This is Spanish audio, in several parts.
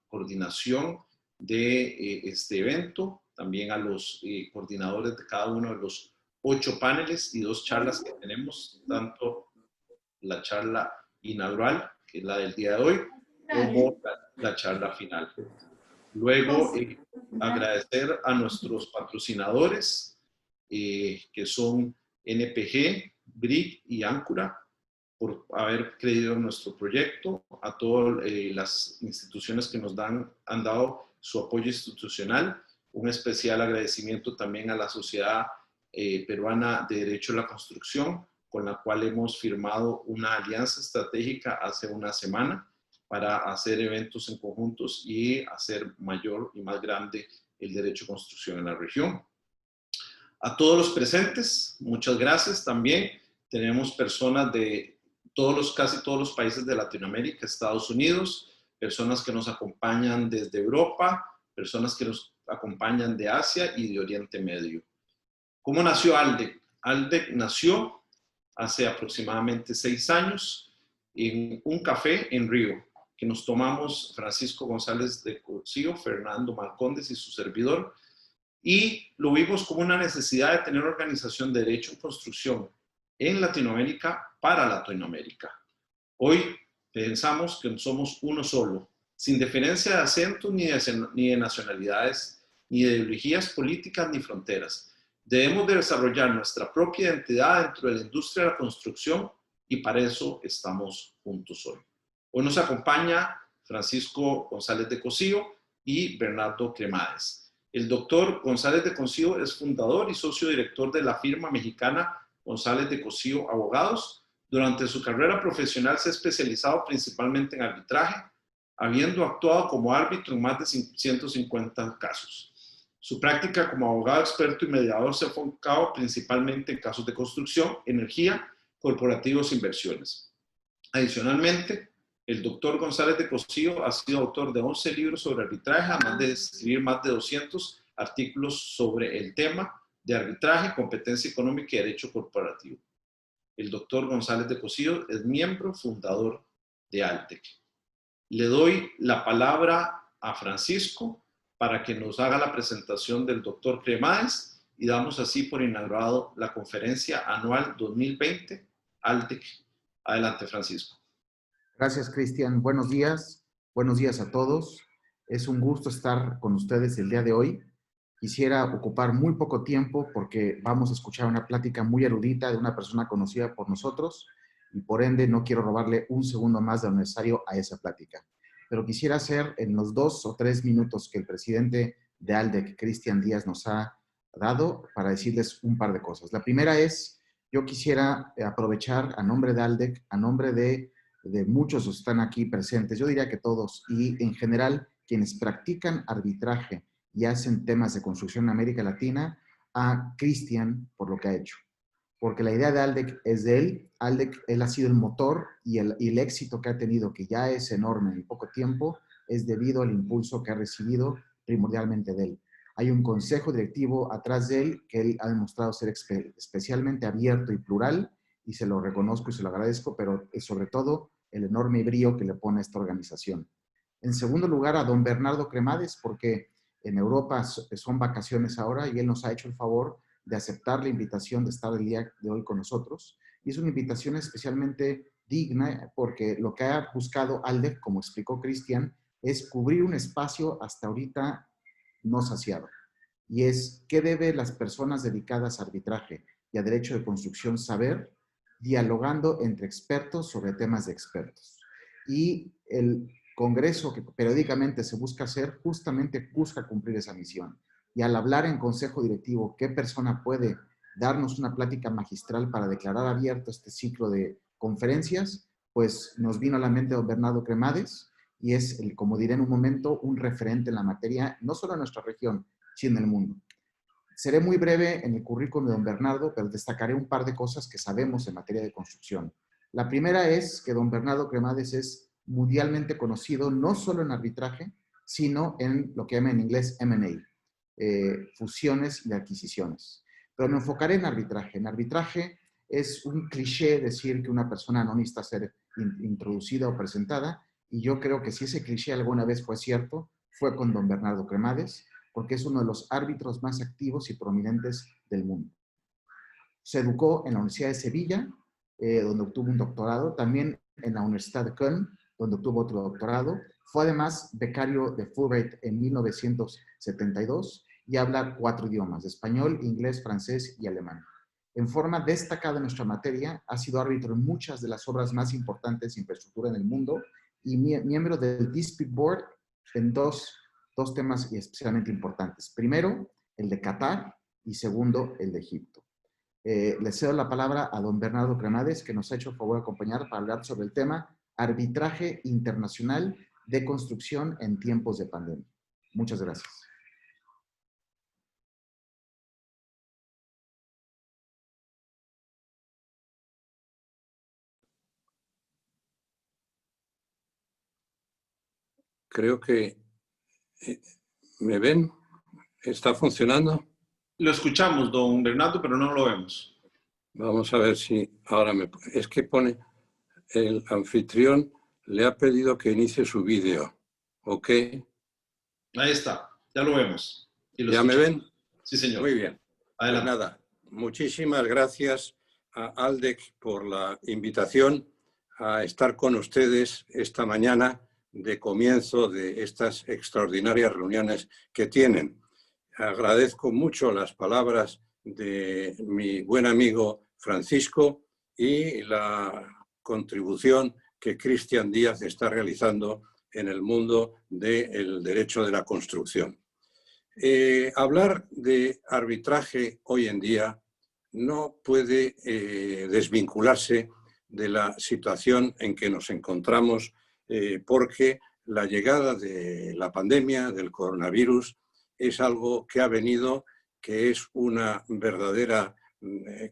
coordinación de este evento, también a los coordinadores de cada uno de los 8 paneles y 2 charlas que tenemos, tanto la charla inaugural, que es la del día de hoy, como la charla final. Luego, agradecer a nuestros patrocinadores, que son NPG, BRIC y Áncora, por haber creído en nuestro proyecto, a todas las instituciones que nos han dado su apoyo institucional. Un especial agradecimiento también a la Sociedad Peruana de Derecho a la Construcción, con la cual hemos firmado una alianza estratégica hace una semana para hacer eventos en conjuntos y hacer mayor y más grande el derecho a construcción en la región. A todos los presentes, muchas gracias también. Tenemos personas de casi todos los países de Latinoamérica, Estados Unidos, personas que nos acompañan desde Europa, personas que nos acompañan de Asia y de Oriente Medio. ¿Cómo nació ALDEC? ALDEC nació hace aproximadamente 6 años en un café en Río, que nos tomamos Francisco González de Cosío, Fernando Malcondes y su servidor, y lo vimos como una necesidad de tener organización de derecho en construcción en Latinoamérica para Latinoamérica. Hoy pensamos que somos uno solo, sin diferencia de acentos ni de nacionalidades, ni de ideologías políticas ni fronteras. Debemos de desarrollar nuestra propia identidad dentro de la industria de la construcción y para eso estamos juntos hoy. Hoy nos acompaña Francisco González de Cosío y Bernardo Cremades. El doctor González de Cosío es fundador y socio director de la firma mexicana González de Cosío Abogados. Durante su carrera profesional se ha especializado principalmente en arbitraje, habiendo actuado como árbitro en más de 150 casos. Su práctica como abogado experto y mediador se ha enfocado principalmente en casos de construcción, energía, corporativos e inversiones. Adicionalmente, el doctor González de Cosío ha sido autor de 11 libros sobre arbitraje, además de escribir más de 200 artículos sobre el tema de arbitraje, competencia económica y derecho corporativo. El doctor González de Cosío es miembro fundador de ALDEC. Le doy la palabra a Francisco para que nos haga la presentación del doctor Cremades y damos así por inaugurado la conferencia anual 2020 ALDEC. Adelante, Francisco. Gracias, Cristian. Buenos días a todos. Es un gusto estar con ustedes el día de hoy. Quisiera ocupar muy poco tiempo porque vamos a escuchar una plática muy erudita de una persona conocida por nosotros y por ende no quiero robarle un segundo más de lo necesario a esa plática. Pero quisiera hacer en los 2 o 3 minutos que el presidente de ALDEC, Cristian Díaz, nos ha dado para decirles un par de cosas. La primera es, yo quisiera aprovechar a nombre de ALDEC, a nombre de muchos que están aquí presentes, yo diría que todos, y en general quienes practican arbitraje y hacen temas de construcción en América Latina, a Cristian por lo que ha hecho. Porque la idea de ALDEC es de él. ALDEC, él ha sido el motor y el éxito que ha tenido, que ya es enorme en poco tiempo, es debido al impulso que ha recibido primordialmente de él. Hay un consejo directivo atrás de él que él ha demostrado ser especialmente abierto y plural, y se lo reconozco y se lo agradezco, pero sobre todo el enorme brío que le pone a esta organización. En segundo lugar, a don Bernardo Cremades, porque en Europa son vacaciones ahora y él nos ha hecho el favor de aceptar la invitación de estar el día de hoy con nosotros. Y es una invitación especialmente digna porque lo que ha buscado ALDEC, como explicó Cristian, es cubrir un espacio hasta ahorita no saciado. Y es qué deben las personas dedicadas a arbitraje y a derecho de construcción saber, dialogando entre expertos sobre temas de expertos. Y el congreso que periódicamente se busca hacer, justamente busca cumplir esa misión. Y al hablar en consejo directivo, ¿qué persona puede darnos una plática magistral para declarar abierto este ciclo de conferencias? Pues nos vino a la mente don Bernardo Cremades, y es, como diré en un momento, un referente en la materia, no solo en nuestra región, sino en el mundo. Seré muy breve en el currículum de don Bernardo, pero destacaré un par de cosas que sabemos en materia de construcción. La primera es que don Bernardo Cremades es mundialmente conocido no solo en arbitraje, sino en lo que llaman en inglés M&A, fusiones y adquisiciones. Pero me enfocaré en arbitraje. En arbitraje es un cliché decir que una persona no necesita ser introducida o presentada, y yo creo que si ese cliché alguna vez fue cierto, fue con don Bernardo Cremades, porque es uno de los árbitros más activos y prominentes del mundo. Se educó en la Universidad de Sevilla, donde obtuvo un doctorado, también en la Universidad de Köln, donde obtuvo otro doctorado. Fue además becario de Fulbright en 1972 y habla 4 idiomas: español, inglés, francés y alemán. En forma destacada en nuestra materia, ha sido árbitro en muchas de las obras más importantes de infraestructura en el mundo y miembro del Dispute Board en dos temas especialmente importantes. Primero, el de Qatar, y segundo, el de Egipto. Le cedo la palabra a don Bernardo Cremades, que nos ha hecho el favor de acompañar para hablar sobre el tema arbitraje internacional de construcción en tiempos de pandemia. Muchas gracias. Creo que me ven. ¿Está funcionando? Lo escuchamos, don Bernardo, pero no lo vemos. Vamos a ver si ahora me... Es que pone, el anfitrión le ha pedido que inicie su vídeo. ¿Ok? Ahí está, ya lo vemos. Y lo ¿Ya me ven? Sí, señor. Muy bien. Adelante. Pues nada, muchísimas gracias a Aldec por la invitación a estar con ustedes esta mañana de comienzo de estas extraordinarias reuniones que tienen. Agradezco mucho las palabras de mi buen amigo Francisco y la contribución que Cristian Díaz está realizando en el mundo del derecho de la construcción. Hablar de arbitraje hoy en día no puede desvincularse de la situación en que nos encontramos, porque la llegada de la pandemia, del coronavirus, es algo que ha venido, que es una verdadera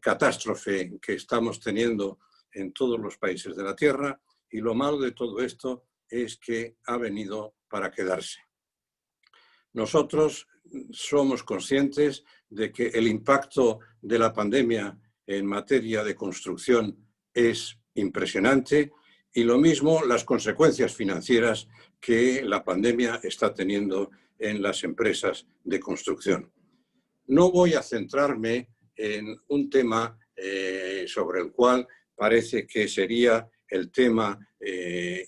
catástrofe que estamos teniendo en todos los países de la Tierra, y lo malo de todo esto es que ha venido para quedarse. Nosotros somos conscientes de que el impacto de la pandemia en materia de construcción es impresionante, y lo mismo las consecuencias financieras que la pandemia está teniendo en las empresas de construcción. No voy a centrarme en un tema sobre el cual parece que sería el tema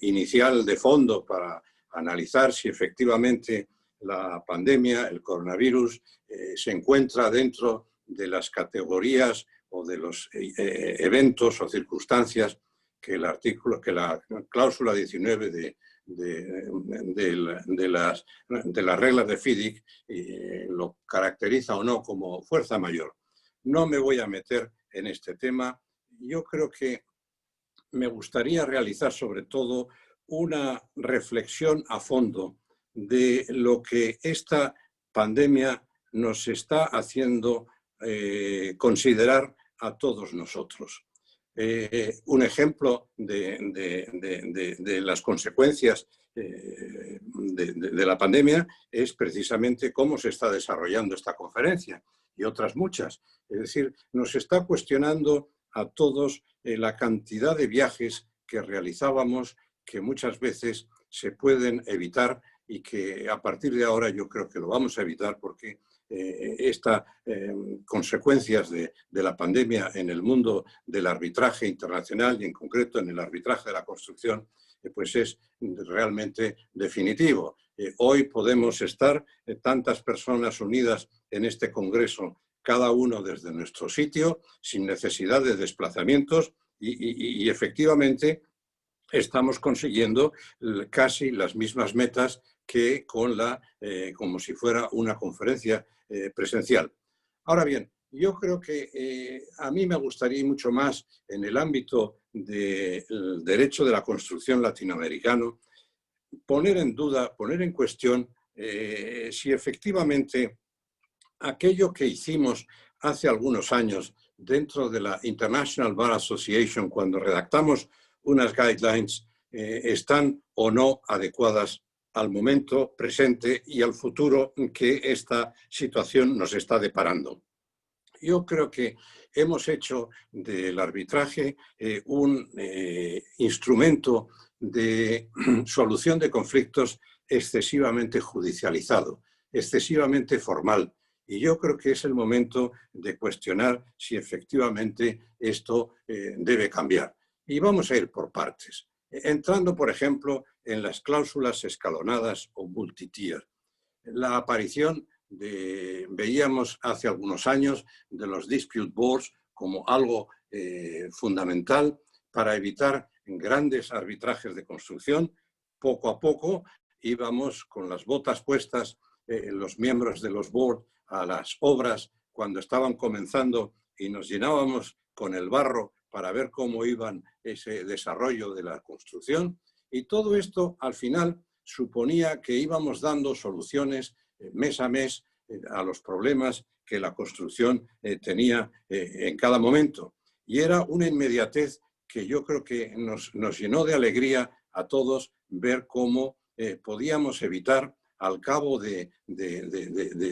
inicial de fondo para analizar si efectivamente la pandemia, el coronavirus, se encuentra dentro de las categorías o de los eventos o circunstancias que la cláusula 19 de las reglas de FIDIC lo caracteriza o no como fuerza mayor. No me voy a meter en este tema. Yo creo que me gustaría realizar sobre todo una reflexión a fondo de lo que esta pandemia nos está haciendo considerar a todos nosotros. Un ejemplo de las consecuencias de la pandemia es precisamente cómo se está desarrollando esta conferencia y otras muchas. Es decir, nos está cuestionando a todos la cantidad de viajes que realizábamos, que muchas veces se pueden evitar y que a partir de ahora yo creo que lo vamos a evitar, porque estas consecuencias de la pandemia en el mundo del arbitraje internacional y en concreto en el arbitraje de la construcción, pues es realmente definitivo. Hoy podemos estar tantas personas unidas en este congreso, cada uno desde nuestro sitio, sin necesidad de desplazamientos, y efectivamente estamos consiguiendo casi las mismas metas que con como si fuera una conferencia presencial. Ahora bien, yo creo que a mí me gustaría mucho más en el ámbito del derecho de la construcción latinoamericano poner en duda, poner en cuestión si efectivamente aquello que hicimos hace algunos años dentro de la International Bar Association, cuando redactamos unas guidelines, están o no adecuadas al momento presente y al futuro que esta situación nos está deparando. Yo creo que hemos hecho del arbitraje un instrumento de solución de conflictos excesivamente judicializado, excesivamente formal. Y yo creo que es el momento de cuestionar si efectivamente esto debe cambiar. Y vamos a ir por partes, entrando, por ejemplo, en las cláusulas escalonadas o multitier. La aparición veíamos hace algunos años de los dispute boards como algo fundamental para evitar grandes arbitrajes de construcción. Poco a poco íbamos con las botas puestas, los miembros de los boards, a las obras cuando estaban comenzando y nos llenábamos con el barro para ver cómo iban ese desarrollo de la construcción. Y todo esto al final suponía que íbamos dando soluciones mes a mes a los problemas que la construcción tenía en cada momento. Y era una inmediatez que yo creo que nos llenó de alegría a todos ver cómo podíamos evitar al cabo de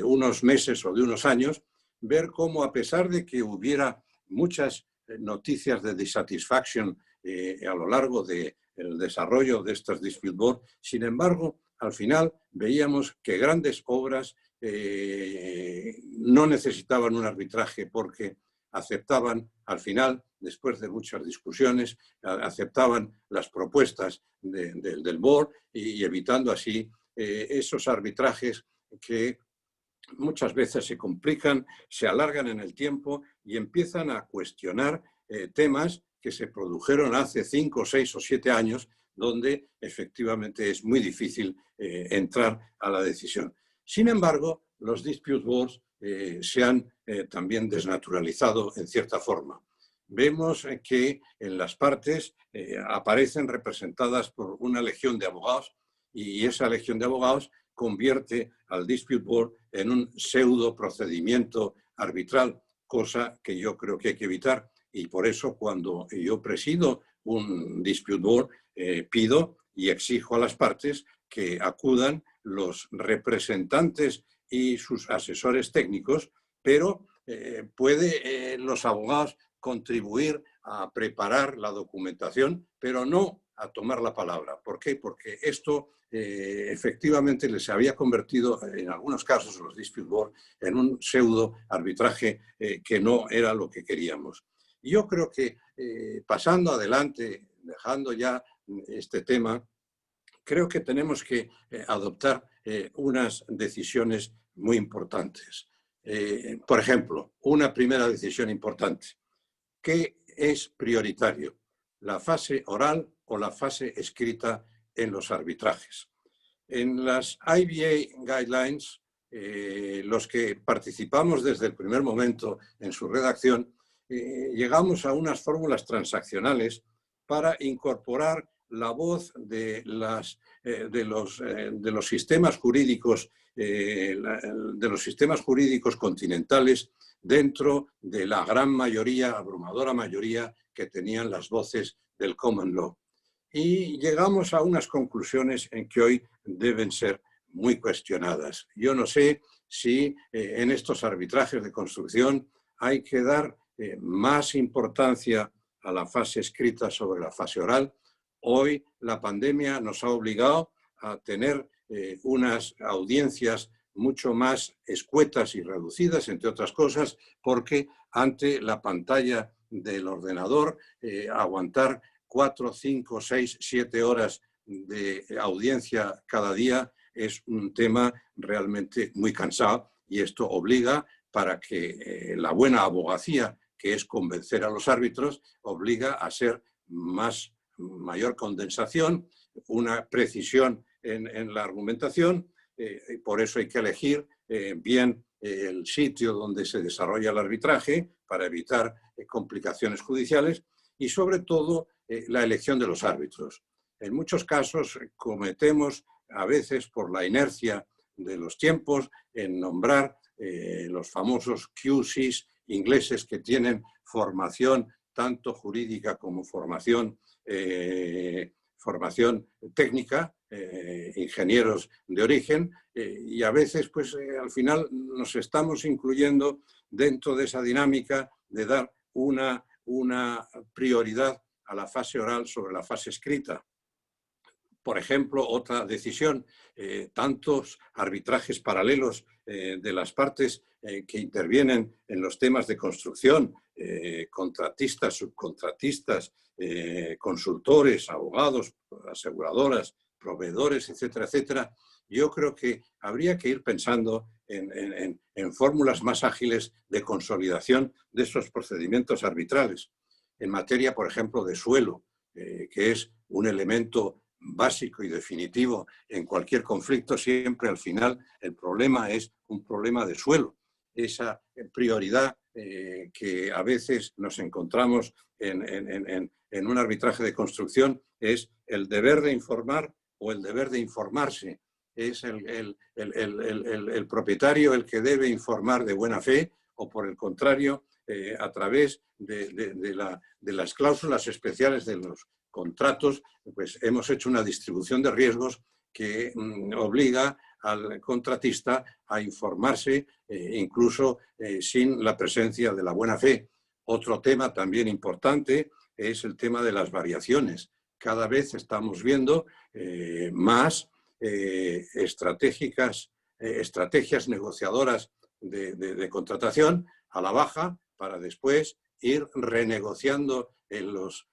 unos meses o de unos años, ver cómo a pesar de que hubiera muchas noticias de dissatisfaction a lo largo del desarrollo de estas dispute boards, sin embargo, al final veíamos que grandes obras no necesitaban un arbitraje porque aceptaban al final, después de muchas discusiones, aceptaban las propuestas del board y evitando así esos arbitrajes que muchas veces se complican, se alargan en el tiempo y empiezan a cuestionar temas que se produjeron hace 5, 6 o 7 años, donde efectivamente es muy difícil entrar a la decisión. Sin embargo, los dispute boards se han también desnaturalizado en cierta forma. Vemos que en las partes aparecen representadas por una legión de abogados y esa legión de abogados convierte al dispute board en un pseudo procedimiento arbitral, cosa que yo creo que hay que evitar. Y por eso cuando yo presido un dispute board, pido y exijo a las partes que acudan los representantes y sus asesores técnicos, pero los abogados contribuir a preparar la documentación, pero no a tomar la palabra. ¿Por qué? Porque esto efectivamente les había convertido, en algunos casos, los dispute board, en un pseudo arbitraje que no era lo que queríamos. Y yo creo que pasando adelante, dejando ya este tema, creo que tenemos que adoptar unas decisiones muy importantes. Por ejemplo, una primera decisión importante. ¿Qué es prioritario? ¿La fase oral o la fase escrita en los arbitrajes? En las IBA Guidelines, los que participamos desde el primer momento en su redacción, llegamos a unas fórmulas transaccionales para incorporar la voz de los sistemas jurídicos continentales dentro de la gran mayoría, abrumadora mayoría, que tenían las voces del common law. Y llegamos a unas conclusiones en que hoy deben ser muy cuestionadas. Yo no sé si en estos arbitrajes de construcción hay que dar más importancia a la fase escrita sobre la fase oral. Hoy la pandemia nos ha obligado a tener unas audiencias mucho más escuetas y reducidas, entre otras cosas, porque ante la pantalla del ordenador aguantar 4, 5, 6, 7 horas de audiencia cada día es un tema realmente muy cansado y esto obliga para que la buena abogacía, que es convencer a los árbitros, obliga a ser mayor condensación, una precisión en la argumentación. Por eso hay que elegir bien el sitio donde se desarrolla el arbitraje para evitar complicaciones judiciales y sobre todo la elección de los árbitros. En muchos casos cometemos a veces por la inercia de los tiempos en nombrar los famosos QCs ingleses que tienen formación tanto jurídica como formación técnica, ingenieros de origen, y a veces pues al final nos estamos incluyendo dentro de esa dinámica de dar una prioridad a la fase oral sobre la fase escrita. Por ejemplo, otra decisión, tantos arbitrajes paralelos de las partes que intervienen en los temas de construcción, contratistas, subcontratistas, consultores, abogados, aseguradoras, proveedores, etcétera, etcétera. Yo creo que habría que ir pensando en fórmulas más ágiles de consolidación de esos procedimientos arbitrales. En materia, por ejemplo, de suelo, que es un elemento básico y definitivo en cualquier conflicto, siempre al final el problema es un problema de suelo. Esa prioridad que a veces nos encontramos en un arbitraje de construcción es el deber de informar o el deber de informarse. Es el propietario el que debe informar de buena fe o, por el contrario, a través de las cláusulas especiales de los contratos, pues hemos hecho una distribución de riesgos que obliga al contratista a informarse incluso sin la presencia de la buena fe. Otro tema también importante es el tema de las variaciones. Cada vez estamos viendo más estrategias negociadoras de contratación a la baja para después ir renegociando los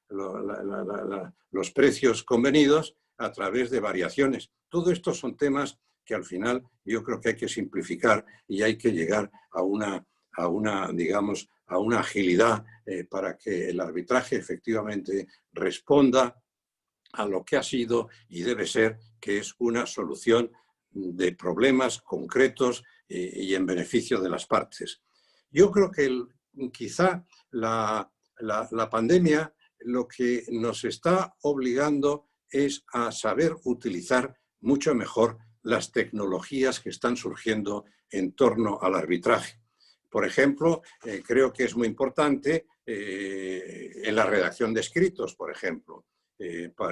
precios convenidos a través de variaciones. Todo esto son temas que al final yo creo que hay que simplificar y hay que llegar a una agilidad para que el arbitraje efectivamente responda a lo que ha sido y debe ser, que es una solución de problemas concretos y en beneficio de las partes. Yo creo que quizá la pandemia lo que nos está obligando es a saber utilizar mucho mejor las tecnologías que están surgiendo en torno al arbitraje. Por ejemplo, creo que es muy importante en la redacción de escritos, por ejemplo.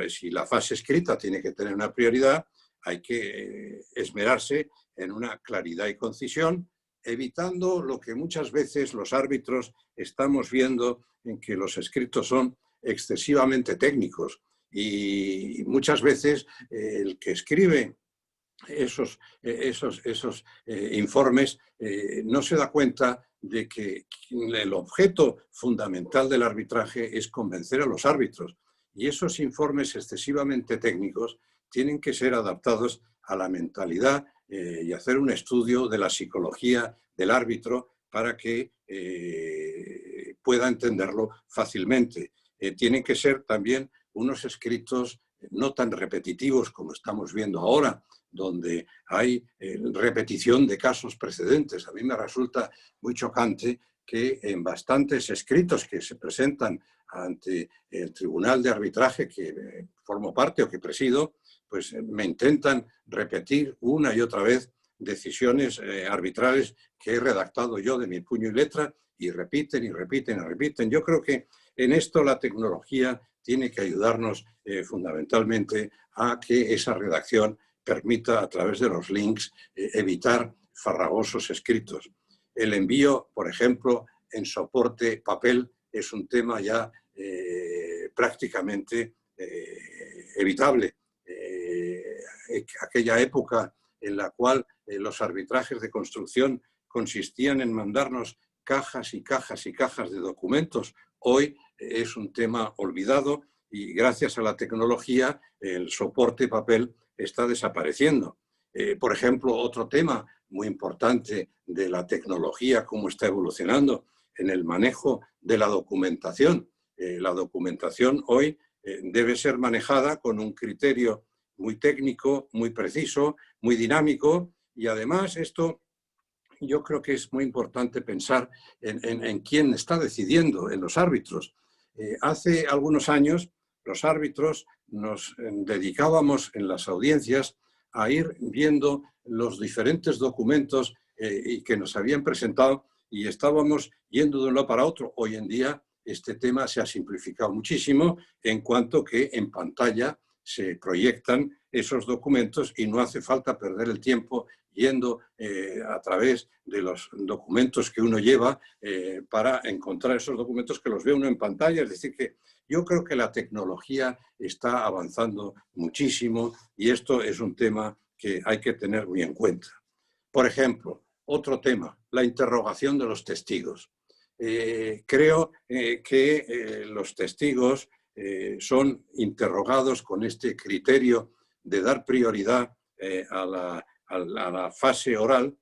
Si la fase escrita tiene que tener una prioridad, hay que esmerarse en una claridad y concisión, evitando lo que muchas veces los árbitros estamos viendo, en que los escritos son excesivamente técnicos y muchas veces el que escribe esos informes no se da cuenta de que el objeto fundamental del arbitraje es convencer a los árbitros, y esos informes excesivamente técnicos tienen que ser adaptados a la mentalidad y hacer un estudio de la psicología del árbitro para que pueda entenderlo fácilmente. Tienen que ser también unos escritos no tan repetitivos como estamos viendo ahora, donde hay repetición de casos precedentes. A mí me resulta muy chocante que en bastantes escritos que se presentan ante el Tribunal de Arbitraje que formo parte o que presido, pues me intentan repetir una y otra vez decisiones arbitrales que he redactado yo de mi puño y letra, y repiten y repiten y repiten. Yo creo que en esto la tecnología tiene que ayudarnos fundamentalmente a que esa redacción permita, a través de los links, evitar farragosos escritos. El envío, por ejemplo, en soporte papel es un tema ya prácticamente evitable. Aquella época en la cual los arbitrajes de construcción consistían en mandarnos cajas y cajas y cajas de documentos, hoy es un tema olvidado y gracias a la tecnología el soporte papel está desapareciendo. Por ejemplo, otro tema muy importante de la tecnología, cómo está evolucionando en el manejo de la documentación. La documentación hoy debe ser manejada con un criterio muy técnico, muy preciso, muy dinámico, y además esto yo creo que es muy importante pensar en quién está decidiendo, en los árbitros. Hace algunos años los árbitros nos dedicábamos en las audiencias a ir viendo los diferentes documentos que nos habían presentado y estábamos yendo de un lado para otro. Hoy en día este tema se ha simplificado muchísimo en cuanto que en pantalla se proyectan esos documentos y no hace falta perder el tiempo yendo a través de los documentos que uno lleva para encontrar esos documentos que los ve uno en pantalla. Es decir, que Yo creo que la tecnología está avanzando muchísimo y esto es un tema que hay que tener muy en cuenta. Por ejemplo, otro tema, la interrogación de los testigos. Creo que los testigos son interrogados con este criterio de dar prioridad a la fase oral,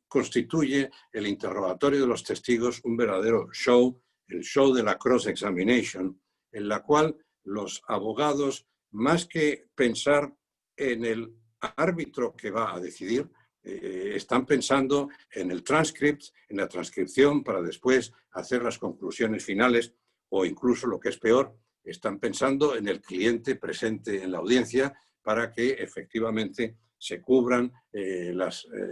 constituye el interrogatorio de los testigos un verdadero show, el show de la cross-examination, en la cual los abogados, más que pensar en el árbitro que va a decidir, están pensando en el transcript, en la transcripción para después hacer las conclusiones finales o incluso, lo que es peor, están pensando en el cliente presente en la audiencia para que efectivamente se cubran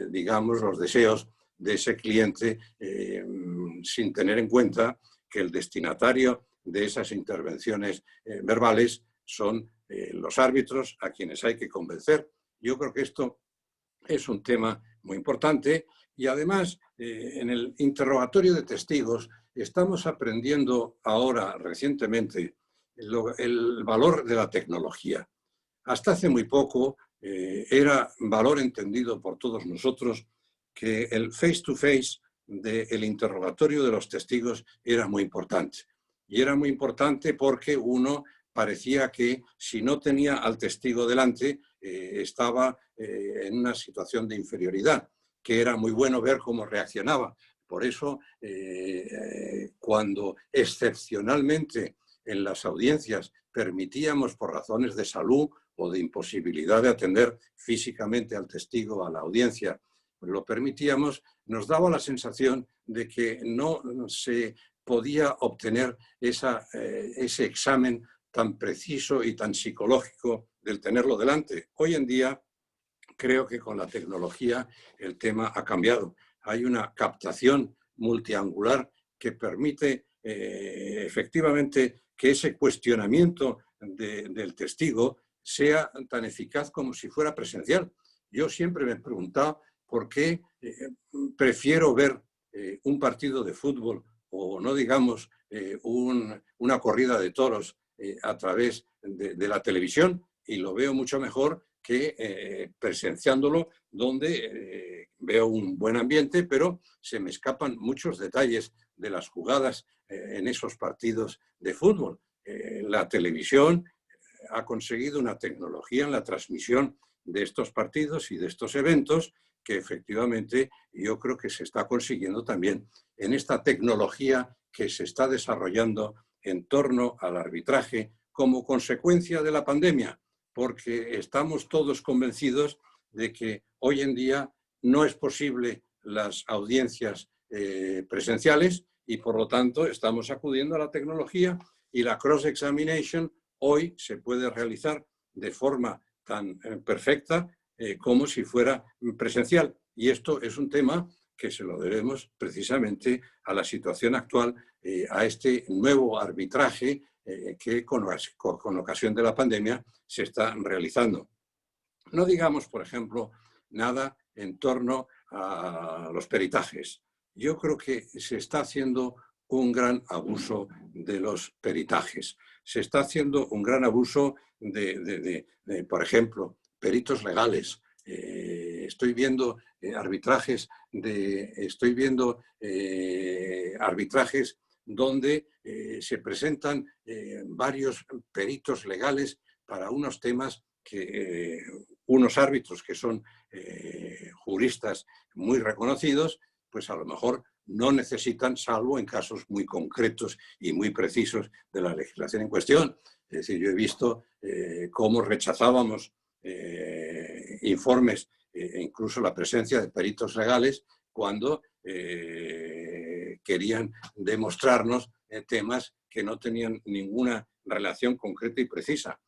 digamos, los deseos de ese cliente sin tener en cuenta que el destinatario de esas intervenciones verbales son los árbitros a quienes hay que convencer. Yo creo que esto es un tema muy importante y además en el interrogatorio de testigos estamos aprendiendo ahora recientemente el valor de la tecnología. Hasta hace muy poco era valor entendido por todos nosotros que el face-to-face del interrogatorio de los testigos era muy importante. Y era muy importante porque uno parecía que si no tenía al testigo delante estaba en una situación de inferioridad, que era muy bueno ver cómo reaccionaba. Por eso, cuando excepcionalmente en las audiencias permitíamos por razones de salud o de imposibilidad de atender físicamente al testigo, a la audiencia, lo permitíamos, nos daba la sensación de que no se podía obtener ese examen tan preciso y tan psicológico del tenerlo delante. Hoy en día creo que con la tecnología el tema ha cambiado. Hay una captación multiangular que permite efectivamente que ese cuestionamiento del testigo sea tan eficaz como si fuera presencial. Yo siempre me he preguntado por qué prefiero ver un partido de fútbol o no digamos una corrida de toros a través de la televisión y lo veo mucho mejor que presenciándolo donde veo un buen ambiente, pero se me escapan muchos detalles de las jugadas en esos partidos de fútbol. La televisión ha conseguido una tecnología en la transmisión de estos partidos y de estos eventos que efectivamente yo creo que se está consiguiendo también en esta tecnología que se está desarrollando en torno al arbitraje como consecuencia de la pandemia, porque estamos todos convencidos de que hoy en día no es posible las audiencias presenciales y por lo tanto estamos acudiendo a la tecnología y la cross-examination hoy se puede realizar de forma tan perfecta como si fuera presencial. Y esto es un tema que se lo debemos precisamente a la situación actual, a este nuevo arbitraje que con ocasión de la pandemia se está realizando. No digamos, por ejemplo, nada en torno a los peritajes. Yo creo que se está haciendo un gran abuso de los peritajes. Se está haciendo un gran abuso por ejemplo, peritos legales. Estoy viendo arbitrajes donde se presentan varios peritos legales para unos temas que unos árbitros que son juristas muy reconocidos, pues a lo mejor no necesitan, salvo en casos muy concretos y muy precisos de la legislación en cuestión. Es decir, yo he visto cómo rechazábamos informes, incluso la presencia de peritos legales, cuando querían demostrarnos temas que no tenían ninguna relación concreta y precisa.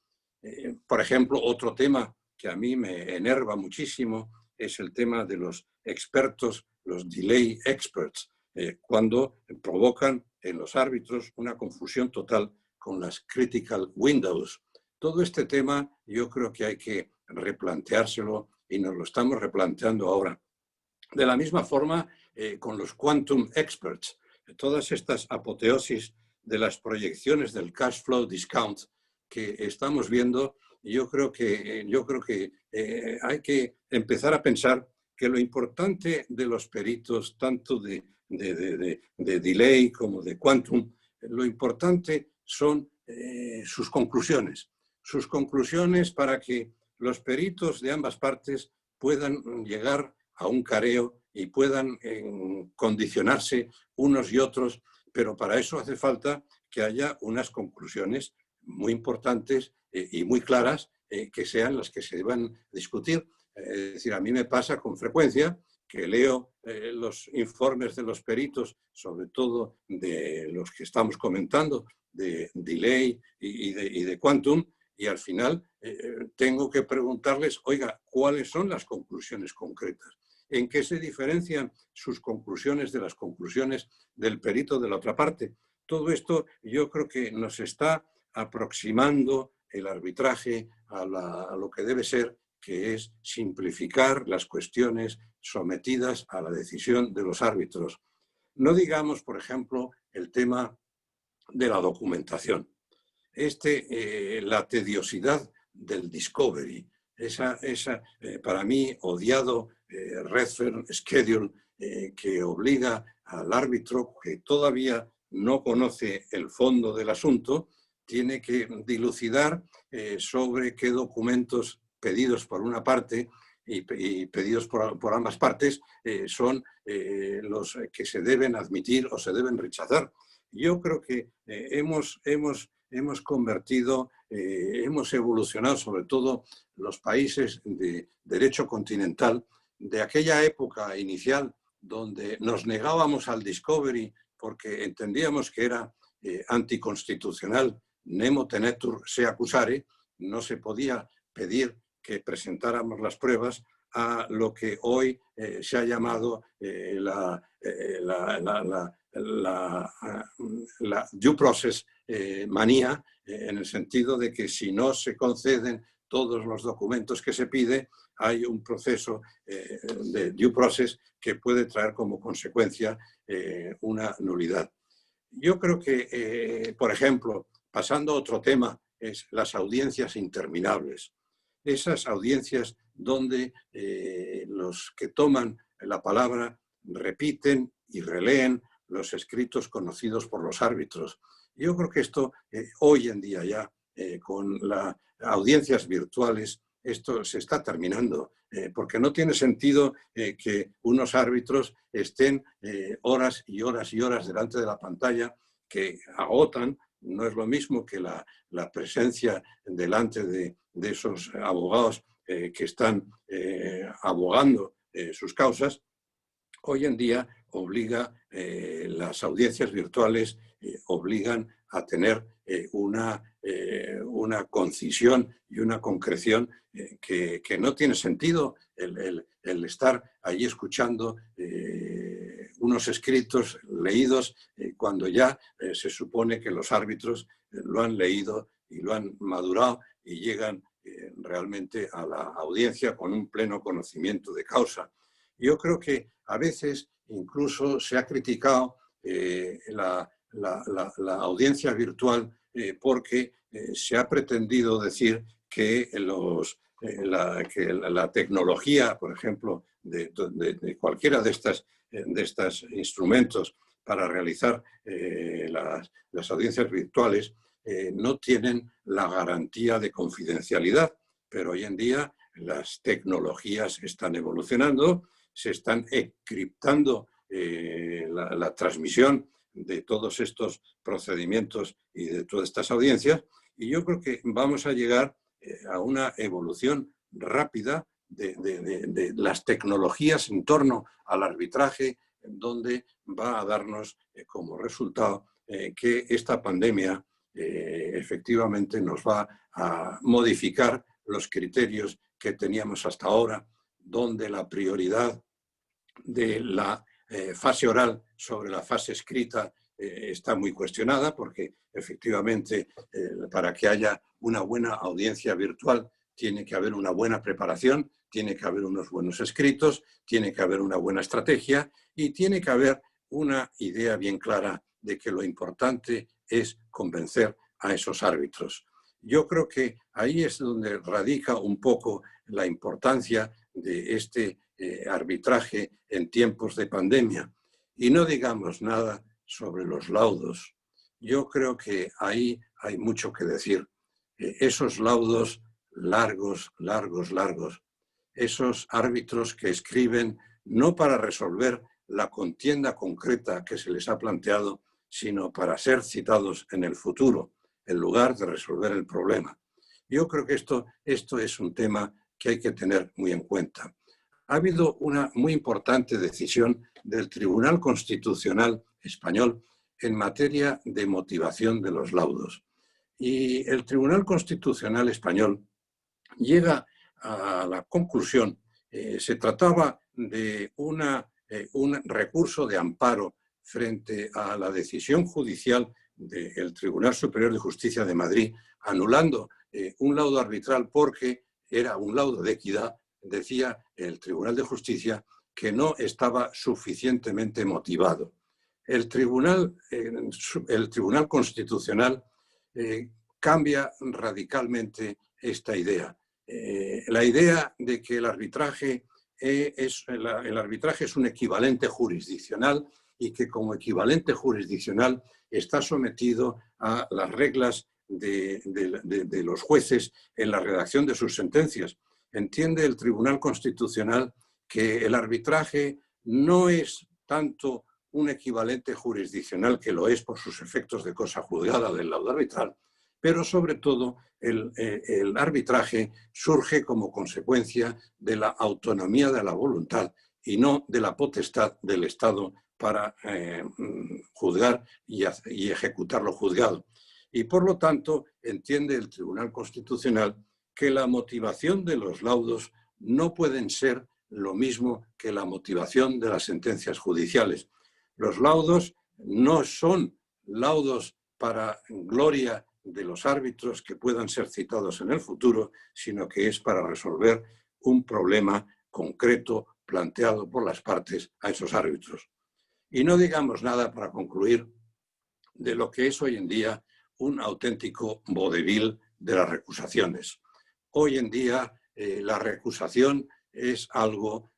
Por ejemplo, otro tema que a mí me enerva muchísimo es el tema de los expertos, los delay experts, cuando provocan en los árbitros una confusión total con las critical windows. Todo este tema yo creo que hay que replanteárselo y nos lo estamos replanteando ahora. De la misma forma, con los quantum experts, todas estas apoteosis de las proyecciones del cash flow discount que estamos viendo, yo creo que hay que empezar a pensar que lo importante de los peritos, tanto de delay como de quantum, lo importante son sus conclusiones para que los peritos de ambas partes puedan llegar a un careo y puedan condicionarse unos y otros, pero para eso hace falta que haya unas conclusiones muy importantes y muy claras que sean las que se deban discutir. Es decir, a mí me pasa con frecuencia que leo los informes de los peritos, sobre todo de los que estamos comentando, de delay y de quantum, y al final tengo que preguntarles, oiga, ¿cuáles son las conclusiones concretas? ¿En qué se diferencian sus conclusiones de las conclusiones del perito de la otra parte? Todo esto yo creo que nos está aproximando el arbitraje a lo que debe ser, que es simplificar las cuestiones sometidas a la decisión de los árbitros. No digamos, por ejemplo, el tema de la documentación. La tediosidad del discovery, para mí odiado reference schedule que obliga al árbitro que todavía no conoce el fondo del asunto, tiene que dilucidar sobre qué documentos pedidos por una parte y pedidos por ambas partes son los que se deben admitir o se deben rechazar. Yo creo que hemos evolucionado, sobre todo los países de derecho continental, de aquella época inicial donde nos negábamos al discovery porque entendíamos que era anticonstitucional, nemo tenetur se accusare, no se podía pedir que presentáramos las pruebas, a lo que hoy se ha llamado la due process manía, en el sentido de que si no se conceden todos los documentos que se pide, hay un proceso de due process que puede traer como consecuencia una nulidad. Yo creo que, por ejemplo, pasando a otro tema, es las audiencias interminables. Esas audiencias donde los que toman la palabra repiten y releen los escritos conocidos por los árbitros. Yo creo que esto, hoy en día ya, con las audiencias virtuales, esto se está terminando, porque no tiene sentido que unos árbitros estén horas y horas y horas delante de la pantalla, que agotan. No es lo mismo que la presencia delante de esos abogados que están abogando sus causas. Hoy en día las audiencias virtuales obligan a tener una concisión y una concreción que no tiene sentido el estar allí escuchando unos escritos leídos cuando ya se supone que los árbitros lo han leído y lo han madurado y llegan realmente a la audiencia con un pleno conocimiento de causa. Yo creo que a veces incluso se ha criticado la audiencia virtual porque se ha pretendido decir que la tecnología, por ejemplo, de cualquiera de estos instrumentos para realizar las audiencias virtuales no tienen la garantía de confidencialidad, pero hoy en día las tecnologías están evolucionando, se están encriptando la transmisión de todos estos procedimientos y de todas estas audiencias, y yo creo que vamos a llegar a una evolución rápida de las tecnologías en torno al arbitraje, donde va a darnos como resultado que esta pandemia efectivamente nos va a modificar los criterios que teníamos hasta ahora, donde la prioridad de la fase oral sobre la fase escrita está muy cuestionada, porque efectivamente para que haya una buena audiencia virtual tiene que haber una buena preparación, tiene que haber unos buenos escritos, tiene que haber una buena estrategia y tiene que haber una idea bien clara de que lo importante es convencer a esos árbitros. Yo creo que ahí es donde radica un poco la importancia de este arbitraje en tiempos de pandemia. Y no digamos nada sobre los laudos. Yo creo que ahí hay mucho que decir. Esos laudos largos, esos árbitros que escriben no para resolver la contienda concreta que se les ha planteado, sino para ser citados en el futuro, en lugar de resolver el problema. Yo creo que esto es un tema que hay que tener muy en cuenta. Ha habido una muy importante decisión del Tribunal Constitucional Español en materia de motivación de los laudos. Y el Tribunal Constitucional Español llega a la conclusión, se trataba de un recurso de amparo frente a la decisión judicial del Tribunal Superior de Justicia de Madrid, anulando un laudo arbitral porque era un laudo de equidad, decía el Tribunal de Justicia que no estaba suficientemente motivado. El Tribunal Constitucional cambia radicalmente esta idea. La idea de que el arbitraje es un equivalente jurisdiccional y que como equivalente jurisdiccional está sometido a las reglas de los jueces en la redacción de sus sentencias. Entiende el Tribunal Constitucional que el arbitraje no es tanto un equivalente jurisdiccional, que lo es por sus efectos de cosa juzgada del laudo arbitral, pero sobre todo el arbitraje surge como consecuencia de la autonomía de la voluntad y no de la potestad del Estado para juzgar y ejecutar lo juzgado. Y por lo tanto entiende el Tribunal Constitucional que la motivación de los laudos no pueden ser lo mismo que la motivación de las sentencias judiciales. Los laudos no son laudos para gloria de los árbitros que puedan ser citados en el futuro, sino que es para resolver un problema concreto planteado por las partes a esos árbitros. Y no digamos nada para concluir de lo que es hoy en día un auténtico vodevil de las recusaciones. Hoy en día la recusación es algo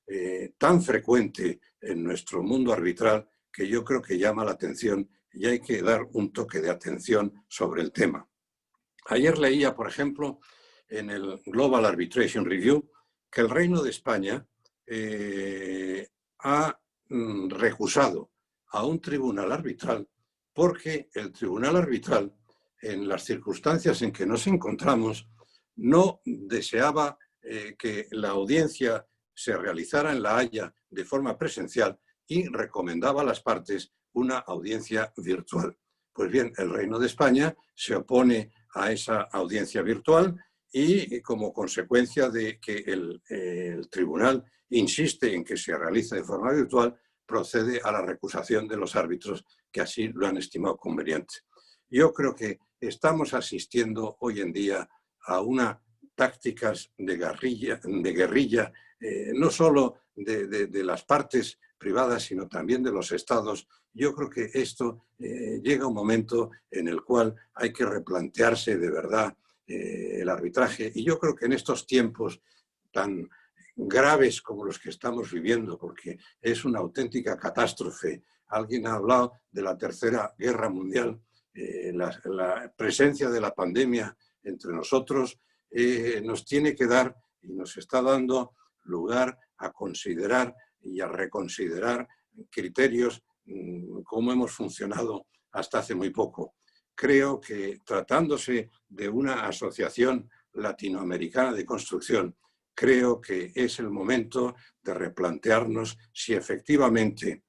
tan frecuente en nuestro mundo arbitral que yo creo que llama la atención y hay que dar un toque de atención sobre el tema. Ayer leía, por ejemplo, en el Global Arbitration Review, que el Reino de España ha recusado a un tribunal arbitral porque el tribunal arbitral, en las circunstancias en que nos encontramos, no deseaba que la audiencia se realizara en La Haya de forma presencial y recomendaba a las partes una audiencia virtual. Pues bien, el Reino de España se opone a esa audiencia virtual y como consecuencia de que el tribunal insiste en que se realice de forma virtual, procede a la recusación de los árbitros que así lo han estimado conveniente. Yo creo que estamos asistiendo hoy en día a unas tácticas de guerrilla, no solo de las partes privadas, sino también de los estados. Yo creo que esto llega un momento en el cual hay que replantearse de verdad el arbitraje. Y yo creo que en estos tiempos tan graves como los que estamos viviendo, porque es una auténtica catástrofe. Alguien ha hablado de la Tercera Guerra Mundial. La presencia de la pandemia entre nosotros nos tiene que dar y nos está dando lugar a considerar y a reconsiderar criterios como hemos funcionado hasta hace muy poco. Creo que tratándose de una asociación latinoamericana de construcción, creo que es el momento de replantearnos si efectivamente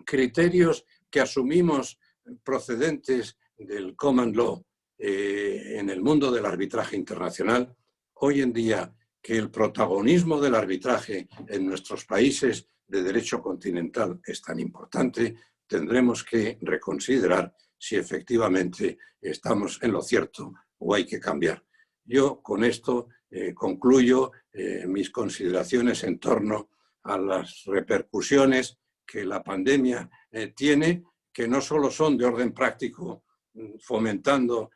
criterios que asumimos procedentes del common law en el mundo del arbitraje internacional, hoy en día que el protagonismo del arbitraje en nuestros países de derecho continental es tan importante, tendremos que reconsiderar si efectivamente estamos en lo cierto o hay que cambiar. Yo con esto concluyo mis consideraciones en torno a las repercusiones que la pandemia tiene, que no solo son de orden práctico fomentando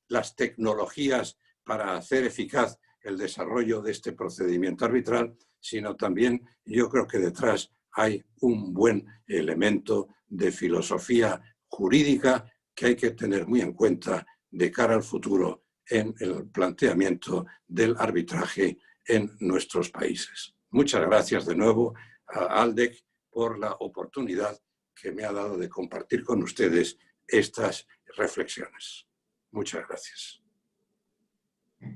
las tecnologías para hacer eficaz el desarrollo de este procedimiento arbitral, sino también yo creo que detrás hay un buen elemento de filosofía jurídica que hay que tener muy en cuenta de cara al futuro en el planteamiento del arbitraje en nuestros países. Muchas gracias de nuevo a ALDEC por la oportunidad que me ha dado de compartir con ustedes estas reflexiones. Muchas gracias.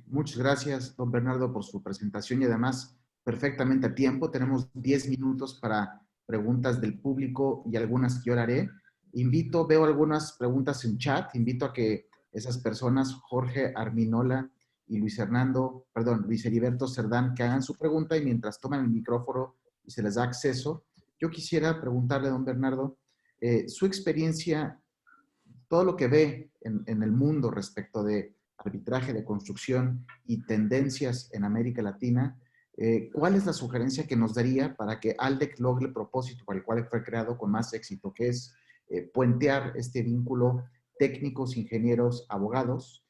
Muchas gracias, don Bernardo, por su presentación y además perfectamente a tiempo. Tenemos 10 minutos para preguntas del público y algunas que yo haré. Veo algunas preguntas en chat. Invito a que esas personas, Jorge Arminola y Luis Heriberto Cerdán, que hagan su pregunta y mientras toman el micrófono y se les da acceso, yo quisiera preguntarle a don Bernardo, su experiencia, todo lo que ve en el mundo respecto de arbitraje de construcción y tendencias en América Latina, ¿cuál es la sugerencia que nos daría para que ALDEC logre el propósito para el cual fue creado con más éxito, que es puentear este vínculo técnicos, ingenieros, abogados?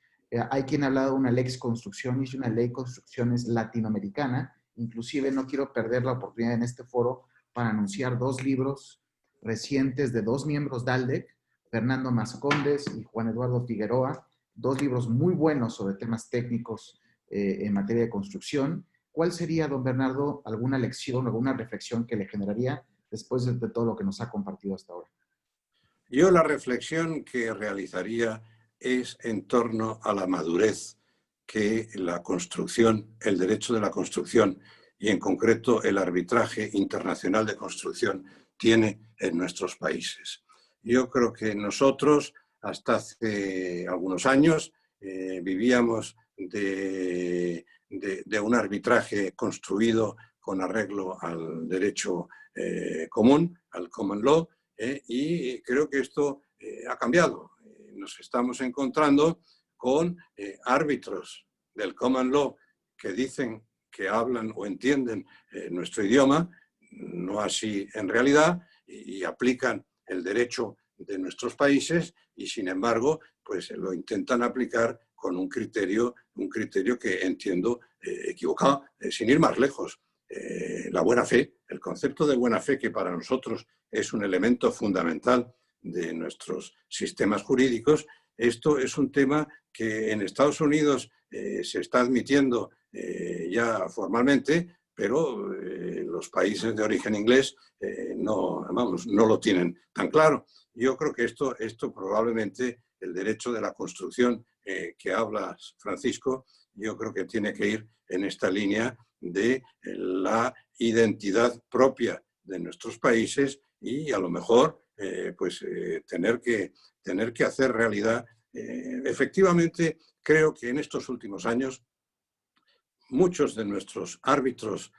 Hay quien ha hablado de una lex construcciones y una ley construcciones latinoamericana. Inclusive no quiero perder la oportunidad en este foro para anunciar 2 libros recientes de 2 miembros de ALDEC, Fernando Mascondes y Juan Eduardo Figueroa, 2 libros muy buenos sobre temas técnicos en materia de construcción. ¿Cuál sería, don Bernardo, alguna lección, alguna reflexión que le generaría después de todo lo que nos ha compartido hasta ahora? Yo la reflexión que realizaría es en torno a la madurez que la construcción, el derecho de la construcción y en concreto el arbitraje internacional de construcción tiene en nuestros países. Yo creo que nosotros hasta hace algunos años vivíamos de un arbitraje construido con arreglo al derecho común, al common law, y creo que esto ha cambiado. Nos estamos encontrando con árbitros del common law que dicen que hablan o entienden nuestro idioma, no así en realidad, y aplican el derecho de nuestros países y sin embargo pues lo intentan aplicar con un criterio que entiendo equivocado, sin ir más lejos. La buena fe, el concepto de buena fe, que para nosotros es un elemento fundamental de nuestros sistemas jurídicos, esto es un tema que en Estados Unidos se está admitiendo ya formalmente, pero los países de origen inglés no lo tienen tan claro. Yo creo que esto probablemente, el derecho de la construcción que hablas, Francisco, yo creo que tiene que ir en esta línea de la identidad propia de nuestros países y a lo mejor tener que hacer realidad. Efectivamente, creo que en estos últimos años muchos de nuestros árbitros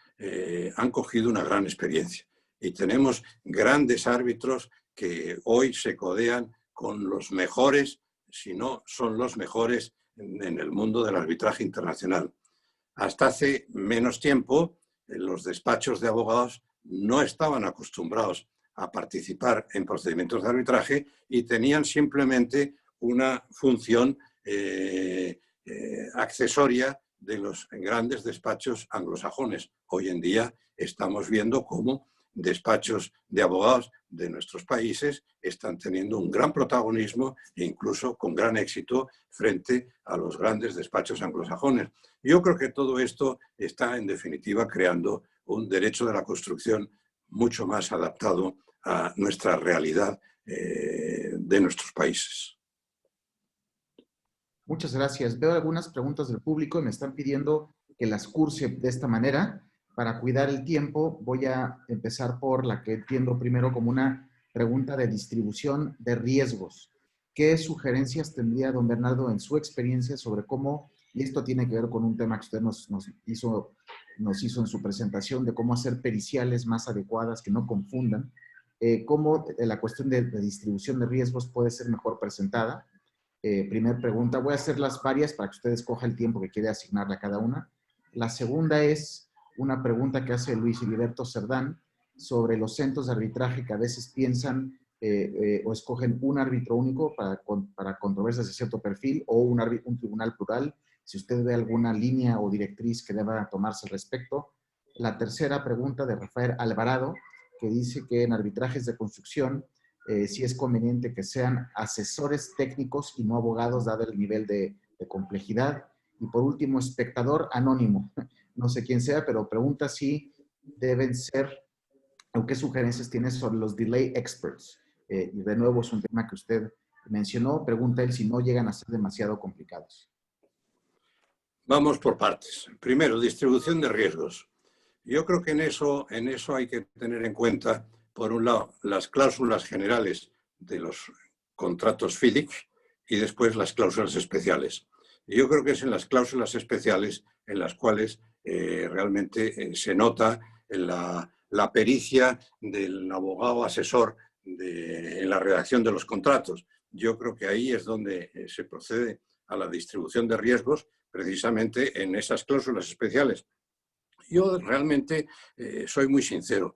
han cogido una gran experiencia y tenemos grandes árbitros que hoy se codean con los mejores, si no son los mejores en el mundo del arbitraje internacional. Hasta hace menos tiempo, los despachos de abogados no estaban acostumbrados a participar en procedimientos de arbitraje y tenían simplemente una función accesoria de los grandes despachos anglosajones. Hoy en día estamos viendo cómo despachos de abogados de nuestros países están teniendo un gran protagonismo e incluso con gran éxito frente a los grandes despachos anglosajones. Yo creo que todo esto está, en definitiva, creando un derecho de la construcción mucho más adaptado a nuestra realidad de nuestros países. Muchas gracias. Veo algunas preguntas del público y me están pidiendo que las curse de esta manera. Para cuidar el tiempo, voy a empezar por la que entiendo primero como una pregunta de distribución de riesgos. ¿Qué sugerencias tendría don Bernardo en su experiencia sobre cómo, y esto tiene que ver con un tema que usted nos hizo en su presentación, de cómo hacer periciales más adecuadas que no confundan, cómo la cuestión de distribución de riesgos puede ser mejor presentada? Primer pregunta. Voy a hacerlas varias para que usted escoja el tiempo que quiere asignarle a cada una. La segunda es una pregunta que hace Luis Heriberto Cerdán sobre los centros de arbitraje que a veces piensan o escogen un árbitro único para controversias de cierto perfil o un tribunal plural, si usted ve alguna línea o directriz que deba tomarse al respecto. La tercera pregunta de Rafael Alvarado, que dice que en arbitrajes de construcción sí es conveniente que sean asesores técnicos y no abogados, dado el nivel de complejidad. Y por último, espectador anónimo. No sé quién sea, pero pregunta si deben ser, o qué sugerencias tiene sobre los delay experts. Y de nuevo es un tema que usted mencionó. Pregunta él si no llegan a ser demasiado complicados. Vamos por partes. Primero, distribución de riesgos. Yo creo que en eso hay que tener en cuenta, por un lado, las cláusulas generales de los contratos FIDIC y después las cláusulas especiales. Y yo creo que es en las cláusulas especiales en las cuales realmente se nota la pericia del abogado asesor en la redacción de los contratos. Yo creo que ahí es donde se procede a la distribución de riesgos, precisamente en esas cláusulas especiales. Yo realmente soy muy sincero.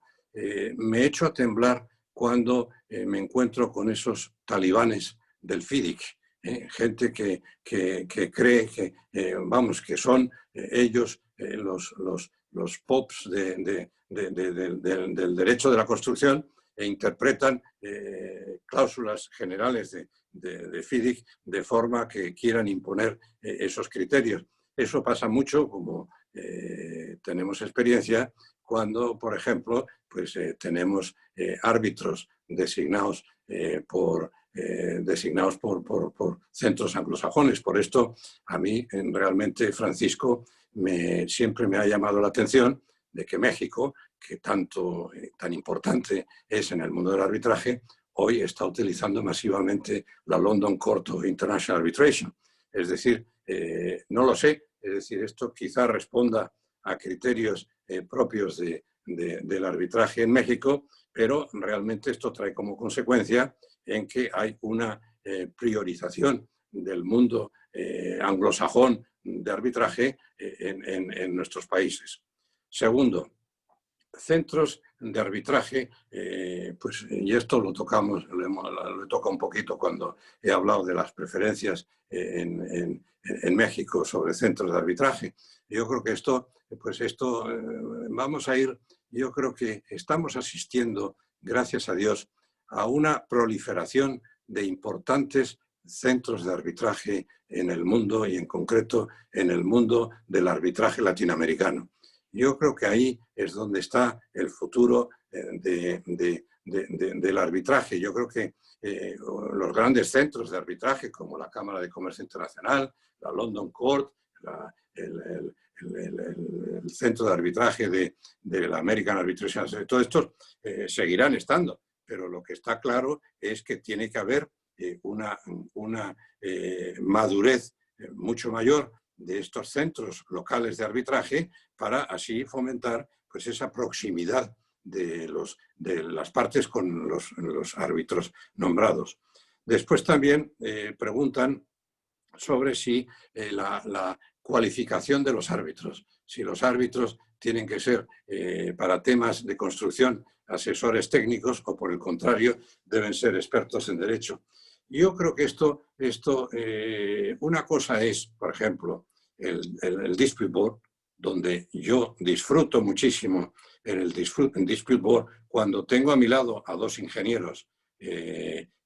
Me echo a temblar cuando me encuentro con esos talibanes del FIDIC, gente que cree que, que son ellos los pops del derecho de la construcción e interpretan cláusulas generales de FIDIC de forma que quieran imponer esos criterios. Eso pasa mucho, como tenemos experiencia, cuando, por ejemplo, pues, tenemos árbitros designados por centros anglosajones. Por esto, a mí realmente, Francisco, siempre me ha llamado la atención de que México, que tan importante es en el mundo del arbitraje, hoy está utilizando masivamente la London Court of International Arbitration. Es decir, no lo sé, es decir, esto quizá responda a criterios propios del arbitraje en México, pero realmente esto trae como consecuencia en que hay una priorización del mundo anglosajón de arbitraje en nuestros países. Segundo, centros de arbitraje, pues, y esto lo tocamos, lo he tocado un poquito cuando he hablado de las preferencias en México sobre centros de arbitraje. Yo creo que vamos a ir, yo creo que estamos asistiendo, gracias a Dios, a una proliferación de importantes centros de arbitraje en el mundo y en concreto en el mundo del arbitraje latinoamericano. Yo creo que ahí es donde está el futuro del arbitraje. Yo creo que los grandes centros de arbitraje, como la Cámara de Comercio Internacional, la London Court, el centro de arbitraje de la American Arbitration, todos estos seguirán estando. Pero lo que está claro es que tiene que haber una madurez mucho mayor de estos centros locales de arbitraje para así fomentar, pues, esa proximidad de las partes con los árbitros nombrados. Después también preguntan sobre si la cualificación de los árbitros, si los árbitros tienen que ser para temas de construcción asesores técnicos o, por el contrario, deben ser expertos en derecho. Yo creo que una cosa es, por ejemplo, el Dispute Board, donde yo disfruto muchísimo en Dispute Board cuando tengo a mi lado a dos ingenieros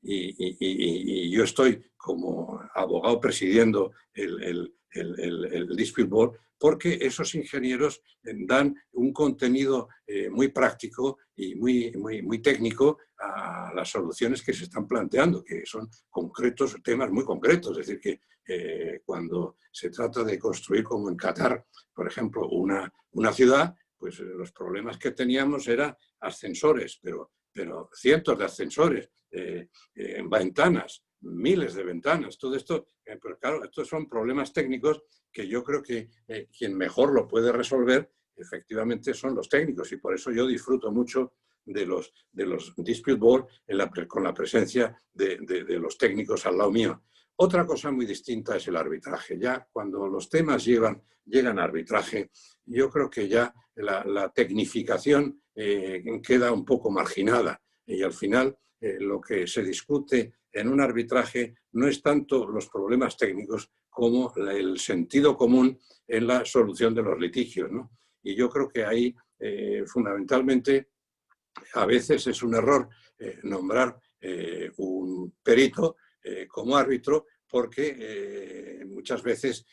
y yo estoy como abogado presidiendo el Dispute Board, porque esos ingenieros dan un contenido muy práctico y muy técnico a las soluciones que se están planteando, que son temas muy concretos. Es decir, que cuando se trata de construir, como en Qatar, por ejemplo, una ciudad, pues los problemas que teníamos eran ascensores, pero cientos de ascensores, ventanas, miles de ventanas, todo esto, pero claro, estos son problemas técnicos que yo creo que quien mejor lo puede resolver efectivamente son los técnicos, y por eso yo disfruto mucho de los Dispute Board con la presencia de los técnicos al lado mío. Otra cosa muy distinta es el arbitraje. Ya cuando los temas llegan a arbitraje, yo creo que ya la tecnificación queda un poco marginada. y al final lo que se discute en un arbitraje no es tanto los problemas técnicos como el sentido común en la solución de los litigios, ¿no? Y yo creo que ahí fundamentalmente a veces es un error nombrar un perito como árbitro, porque muchas veces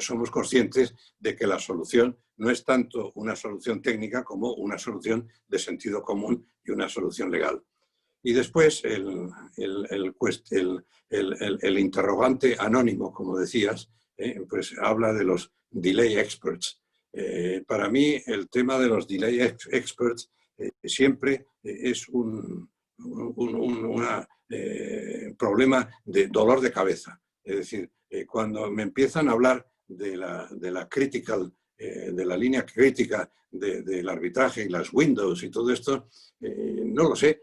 somos conscientes de que la solución no es tanto una solución técnica como una solución de sentido común y una solución legal. Y después el interrogante anónimo, como decías, pues habla de los delay experts. Para mí el tema de los delay experts siempre es un problema de dolor de cabeza. Es decir, cuando me empiezan a hablar de la critical, de la línea crítica del arbitraje y las windows y todo esto, no lo sé.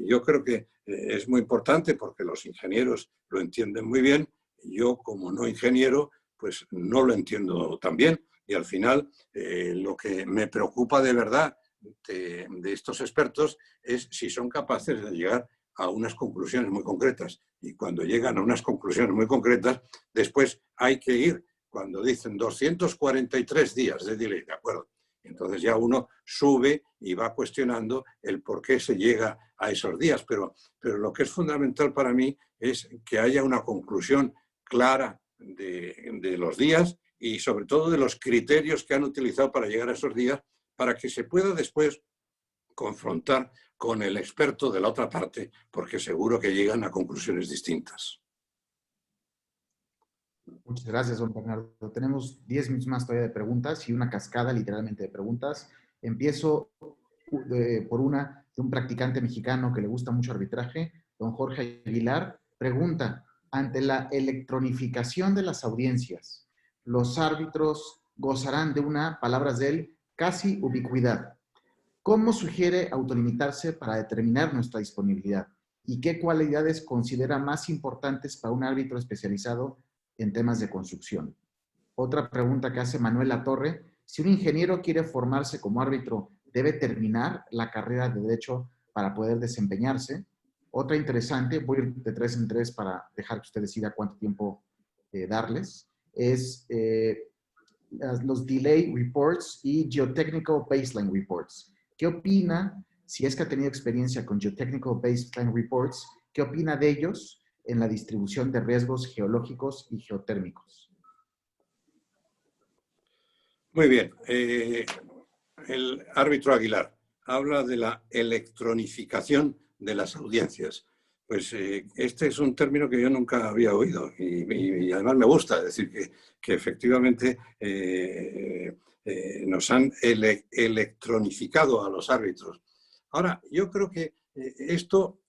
Yo creo que es muy importante porque los ingenieros lo entienden muy bien. Yo, como no ingeniero, pues no lo entiendo tan bien. Y al final, lo que me preocupa de verdad de estos expertos es si son capaces de llegar a unas conclusiones muy concretas. Y cuando llegan a unas conclusiones muy concretas, después hay que ir, cuando dicen 243 días de delay, ¿de acuerdo? Entonces ya uno sube y va cuestionando el por qué se llega a esos días. Pero lo que es fundamental para mí es que haya una conclusión clara de los días y sobre todo de los criterios que han utilizado para llegar a esos días, para que se pueda después confrontar con el experto de la otra parte, porque seguro que llegan a conclusiones distintas. Muchas gracias, don Bernardo. Tenemos 10 minutos más todavía de preguntas y una cascada literalmente de preguntas. Empiezo por una de un practicante mexicano que le gusta mucho arbitraje, don Jorge Aguilar. Pregunta, ante la electronificación de las audiencias, los árbitros gozarán de una, palabras de él, casi ubicuidad. ¿Cómo sugiere autolimitarse para determinar nuestra disponibilidad? ¿Y qué cualidades considera más importantes para un árbitro especializado en temas de construcción? Otra pregunta que hace Manuel Latorre: si un ingeniero quiere formarse como árbitro, ¿debe terminar la carrera de Derecho para poder desempeñarse? Otra interesante, voy a ir de 3 en 3 para dejar que usted decida cuánto tiempo darles, es los Delay Reports y Geotechnical Baseline Reports. ¿Qué opina, si es que ha tenido experiencia con Geotechnical Baseline Reports, qué opina de ellos en la distribución de riesgos geológicos y geotérmicos? Muy bien. El árbitro Aguilar habla de la electronificación de las audiencias. Pues este es un término que yo nunca había oído y además me gusta, es decir, que efectivamente nos han electronificado a los árbitros. Ahora, yo creo que esto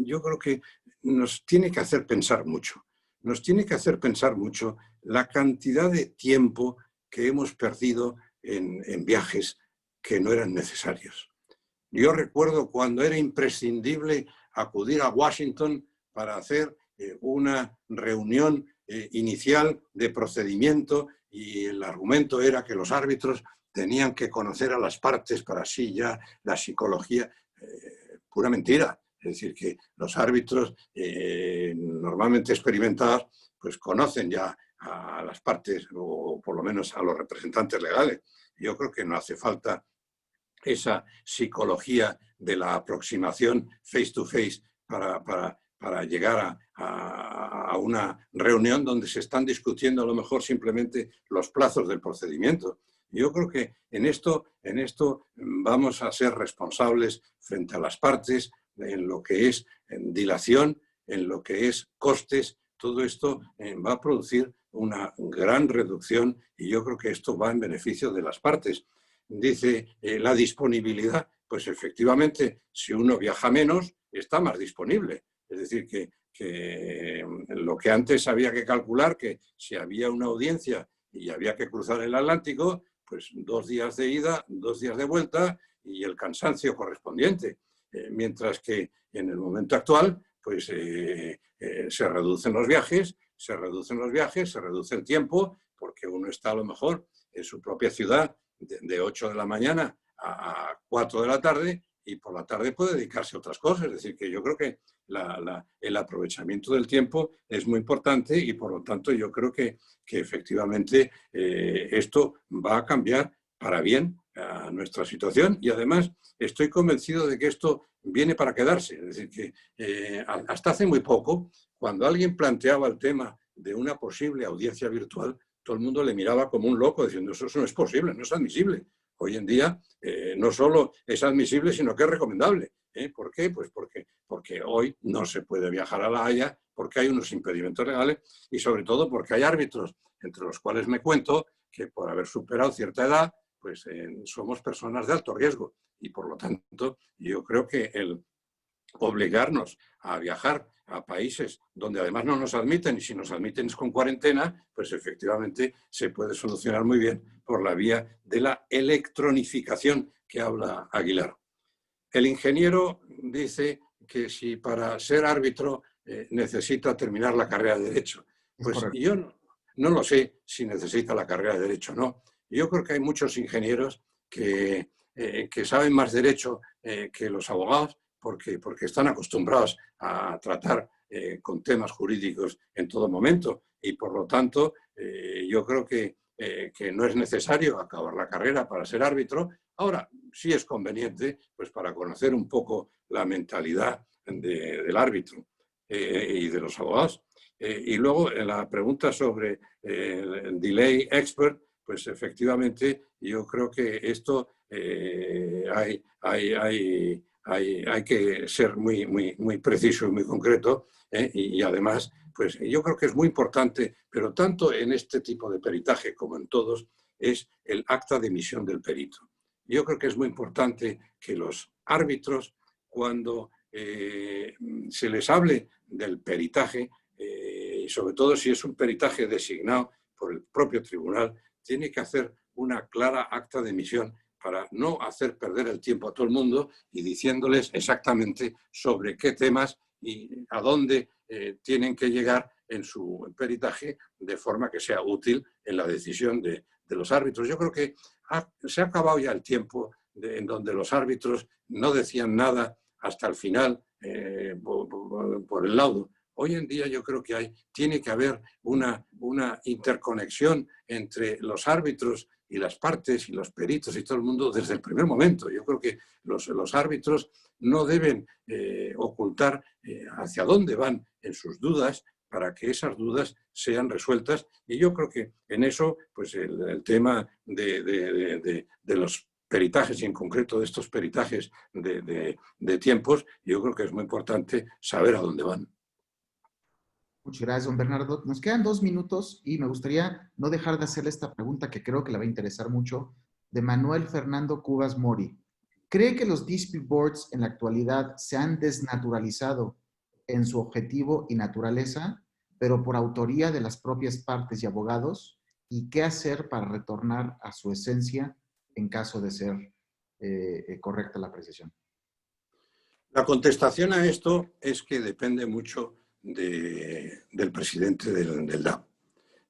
yo creo que nos tiene que hacer pensar mucho. Nos tiene que hacer pensar mucho la cantidad de tiempo que hemos perdido en viajes que no eran necesarios. Yo recuerdo cuando era imprescindible acudir a Washington para hacer una reunión inicial de procedimiento y el argumento era que los árbitros tenían que conocer a las partes para así ya la psicología. Pura mentira. Es decir, que los árbitros normalmente experimentados pues conocen ya a las partes o por lo menos a los representantes legales. Yo creo que no hace falta esa psicología de la aproximación face to face para llegar a una reunión donde se están discutiendo a lo mejor simplemente los plazos del procedimiento. Yo creo que en esto vamos a ser responsables frente a las partes en lo que es dilación, en lo que es costes. Todo esto va a producir una gran reducción y yo creo que esto va en beneficio de las partes. Dice la disponibilidad, pues efectivamente, si uno viaja menos, está más disponible. Es decir, que lo que antes había que calcular, que si había una audiencia y había que cruzar el Atlántico, pues 2 días de ida, 2 días de vuelta y el cansancio correspondiente. Mientras que en el momento actual, pues se reducen los viajes, se reduce el tiempo, porque uno está a lo mejor en su propia ciudad de 8 de la mañana a 4 de la tarde y por la tarde puede dedicarse a otras cosas. Es decir, que yo creo que el aprovechamiento del tiempo es muy importante y por lo tanto yo creo que efectivamente esto va a cambiar para bien a nuestra situación y además estoy convencido de que esto viene para quedarse. Es decir, que hasta hace muy poco, cuando alguien planteaba el tema de una posible audiencia virtual, todo el mundo le miraba como un loco diciendo eso no es posible, no es admisible. Hoy en día no solo es admisible, sino que es recomendable. ¿Por qué? Pues porque hoy no se puede viajar a La Haya, porque hay unos impedimentos legales y sobre todo porque hay árbitros, entre los cuales me cuento que por haber superado cierta edad, pues somos personas de alto riesgo y por lo tanto yo creo que el obligarnos a viajar a países donde además no nos admiten y si nos admiten es con cuarentena, pues efectivamente se puede solucionar muy bien por la vía de la electronificación que habla Aguilar. El ingeniero dice que si para ser árbitro necesita terminar la carrera de Derecho. Pues yo no lo sé si necesita la carrera de Derecho o no. Yo creo que hay muchos ingenieros que saben más Derecho que los abogados porque están acostumbrados a tratar con temas jurídicos en todo momento y por lo tanto yo creo que no es necesario acabar la carrera para ser árbitro. Ahora, sí es conveniente pues, para conocer un poco la mentalidad del árbitro y de los abogados. Y luego, en la pregunta sobre el delay expert, pues efectivamente yo creo que esto hay que ser muy preciso y muy concreto y además pues yo creo que es muy importante, pero tanto en este tipo de peritaje como en todos, es el acta de emisión del perito. Yo creo que es muy importante que los árbitros, cuando se les hable del peritaje, y sobre todo si es un peritaje designado por el propio tribunal, tiene que hacer una clara acta de emisión para no hacer perder el tiempo a todo el mundo y diciéndoles exactamente sobre qué temas y a dónde tienen que llegar en su peritaje de forma que sea útil en la decisión de los árbitros. Yo creo que se ha acabado ya el tiempo en donde los árbitros no decían nada hasta el final por el laudo. Hoy en día yo creo que tiene que haber una interconexión entre los árbitros y las partes y los peritos y todo el mundo desde el primer momento. Yo creo que los árbitros no deben ocultar hacia dónde van en sus dudas para que esas dudas sean resueltas. Y yo creo que en eso, pues el tema de los peritajes y en concreto de estos peritajes de tiempos, yo creo que es muy importante saber a dónde van. Muchas gracias, don Bernardo. Nos quedan 2 minutos y me gustaría no dejar de hacerle esta pregunta que creo que le va a interesar mucho, de Manuel Fernando Cubas Mori. ¿Cree que los dispute boards en la actualidad se han desnaturalizado en su objetivo y naturaleza, pero por autoría de las propias partes y abogados? ¿Y qué hacer para retornar a su esencia en caso de ser correcta la apreciación? La contestación a esto es que depende mucho del presidente del DAB.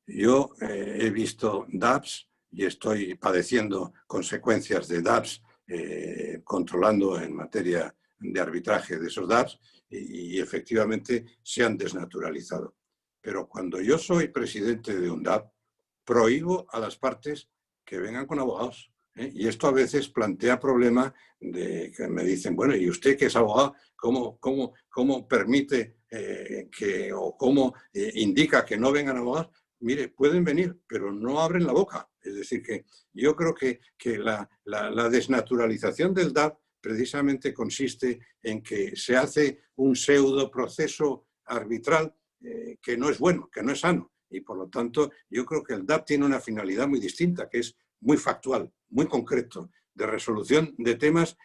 Yo he visto DABs y estoy padeciendo consecuencias de DABs controlando en materia de arbitraje de esos DABs y efectivamente se han desnaturalizado. Pero cuando yo soy presidente de un DAB, prohíbo a las partes que vengan con abogados. Y esto a veces plantea problemas de que me dicen, bueno, ¿y usted que es abogado, cómo permite o cómo indica que no vengan abogados? Mire, pueden venir, pero no abren la boca. Es decir, que yo creo que la desnaturalización del DAB precisamente consiste en que se hace un pseudo proceso arbitral que no es bueno, que no es sano. Y por lo tanto, yo creo que el DAB tiene una finalidad muy distinta, que es muy factual, muy concreto, de resolución de temas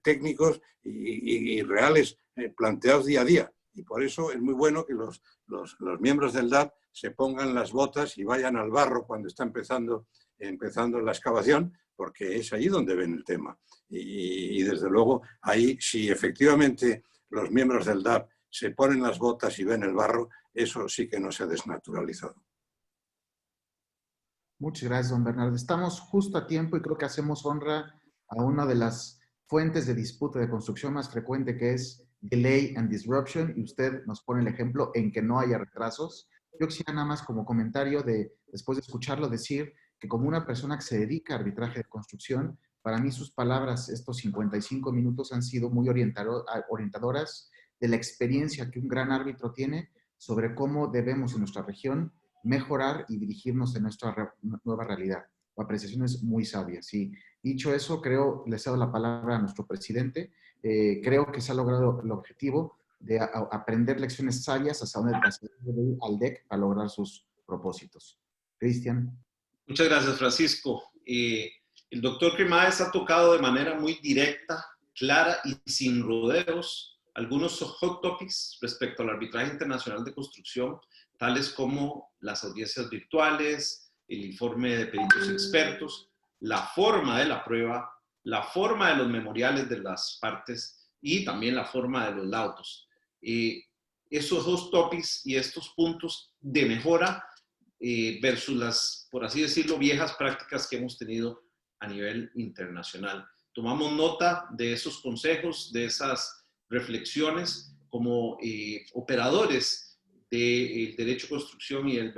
técnicos y reales planteados día a día. Y por eso es muy bueno que los miembros del DAB se pongan las botas y vayan al barro cuando está empezando la excavación, porque es ahí donde ven el tema. Y desde luego, ahí si efectivamente los miembros del DAB se ponen las botas y ven el barro, eso sí que no se ha desnaturalizado. Muchas gracias, don Bernardo. Estamos justo a tiempo y creo que hacemos honra a una de las fuentes de disputa de construcción más frecuente, que es delay and disruption, y usted nos pone el ejemplo en que no haya retrasos. Yo quisiera nada más como comentario, después de escucharlo, decir que como una persona que se dedica a arbitraje de construcción, para mí sus palabras, estos 55 minutos, han sido muy orientadoras de la experiencia que un gran árbitro tiene sobre cómo debemos en nuestra región mejorar y dirigirnos en nuestra nueva realidad. Apreciaciones muy sabias. Y dicho eso, le cedo la palabra a nuestro presidente. Creo que se ha logrado el objetivo de aprender lecciones sabias hasta donde ir al DEC para lograr sus propósitos. Cristian. Muchas gracias, Francisco. El doctor Cremades ha tocado de manera muy directa, clara y sin rodeos algunos hot topics respecto al arbitraje internacional de construcción, tales como las audiencias virtuales, el informe de peritos expertos, la forma de la prueba, la forma de los memoriales de las partes y también la forma de los laudos. Esos hot topics y estos puntos de mejora versus las, por así decirlo, viejas prácticas que hemos tenido a nivel internacional. Tomamos nota de esos consejos, de esas reflexiones como operadores del derecho de construcción y del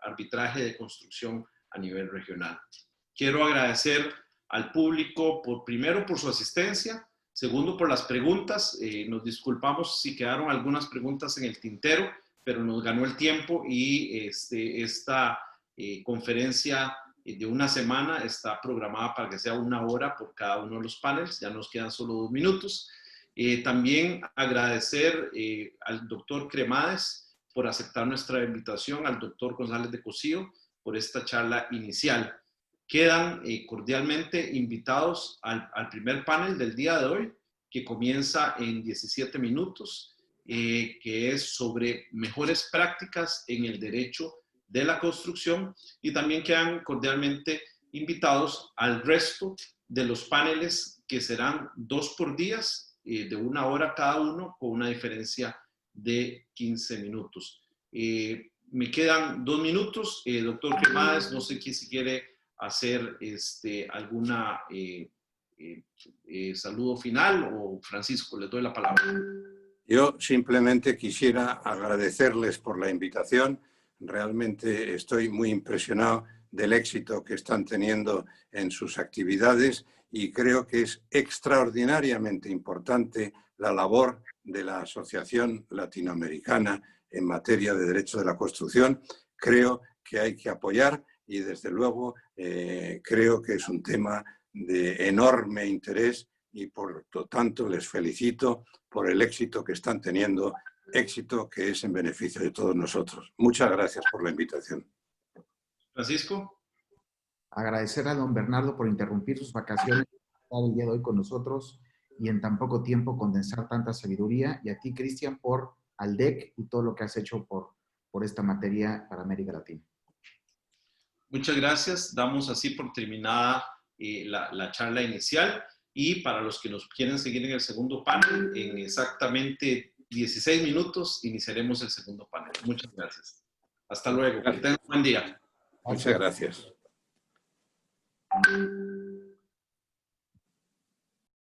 arbitraje de construcción a nivel regional. Quiero agradecer al público primero por su asistencia, segundo por las preguntas. Nos disculpamos si quedaron algunas preguntas en el tintero, pero nos ganó el tiempo y esta conferencia de una semana está programada para que sea 1 hora por cada uno de los paneles. Ya nos quedan solo 2 minutos. También agradecer al doctor Cremades por aceptar nuestra invitación, al doctor González de Cosío por esta charla inicial. Quedan cordialmente invitados al primer panel del día de hoy, que comienza en 17 minutos, que es sobre mejores prácticas en el derecho de la construcción, y también quedan cordialmente invitados al resto de los paneles, que serán 2 por día, de 1 hora cada uno, con una diferencia de 15 minutos. Me quedan 2 minutos. Doctor Cremades, no sé si quiere hacer alguna saludo final, o Francisco, le doy la palabra. Yo simplemente quisiera agradecerles por la invitación. Realmente estoy muy impresionado del éxito que están teniendo en sus actividades y creo que es extraordinariamente importante la labor de la Asociación Latinoamericana en materia de derecho de la construcción. Creo que hay que apoyar y desde luego creo que es un tema de enorme interés y por lo tanto les felicito por el éxito que están teniendo, éxito que es en beneficio de todos nosotros. Muchas gracias por la invitación. Francisco. Agradecer a don Bernardo por interrumpir sus vacaciones, estar el día de hoy con nosotros y en tan poco tiempo condensar tanta sabiduría, y a ti, Cristian, al DEC y todo lo que has hecho por esta materia para América Latina. Muchas gracias. Damos así por terminada la charla inicial, y para los que nos quieren seguir en el segundo panel, en exactamente 16 minutos iniciaremos el segundo panel. Muchas gracias. Hasta luego. Que tengan un buen día. Muchas gracias.